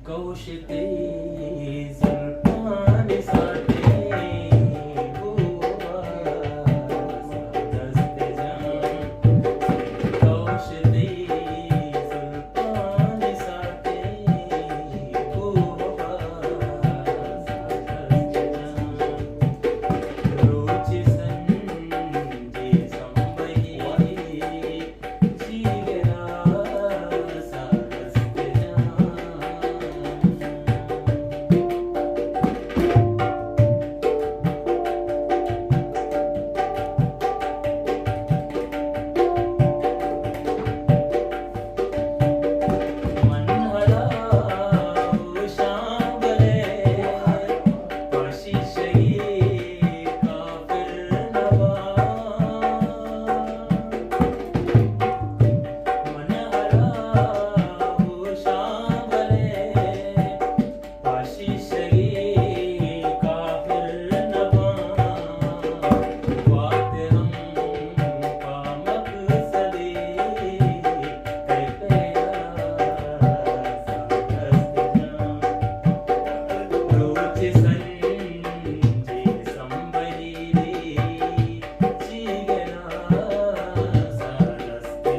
कौशिकी जुल्फान साटे हुआ दस्ते जान कौशिकी जुल्फान साटे हुआ दस्ते जान रोज संजे संबई जीगरा सा दस्ते जान मनहरा शांबले आशीषई काफिर नवा मनहरा शांबले आशीषई काफिर नवा वाते हम कामक सदी कहते रोज संजे संबरी जीगरा सा दस्ते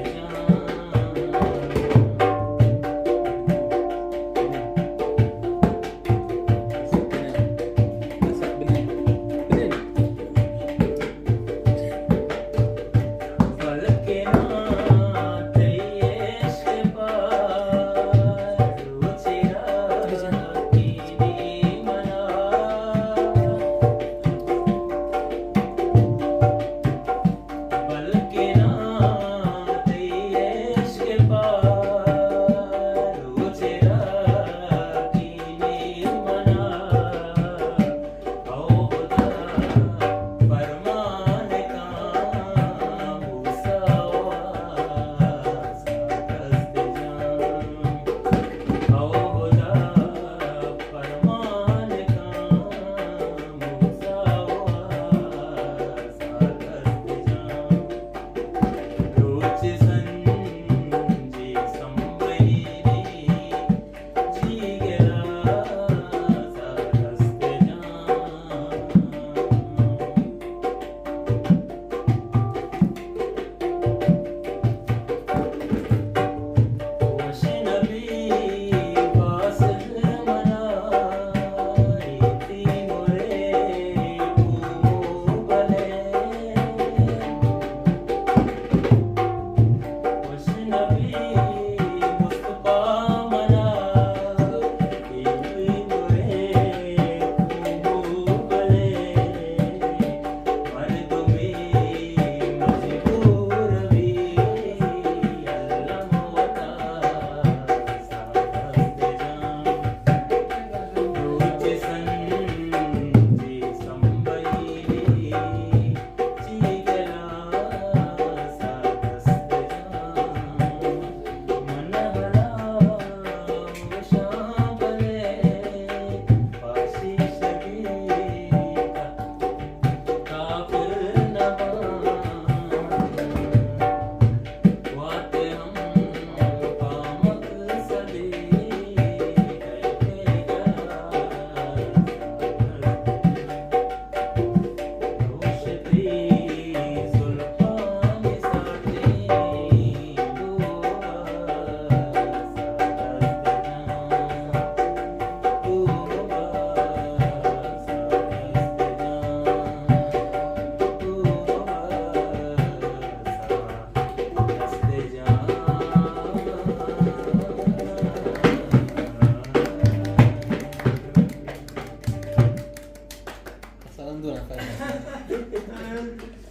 पल के नाते इश्क पार रुचिरा कीनी मना पल के नाते इश्क पार रुचिरा कीनी मना औ खुदा फरमान का मूसा सा दस्ते जान औ खुदा फरमान का मूसा सा दस्ते जान रोज संजे संबई जीगरा सा दस्ते वशनबी वासिल मनाई थी मोरे भले वशनबी मुस्तफा मनाई थी मोरे भले मर्दुमी मजबूर भी अल्लाह वता सा दस्ते जान रोज संजे संबई जीगरा सा दस्ते जान मनहरा शांबले आशीषई काफिर नवा वाते हम कामक सदी कहते रोशती जुल्फान साटे हुआ Salam dua nafas.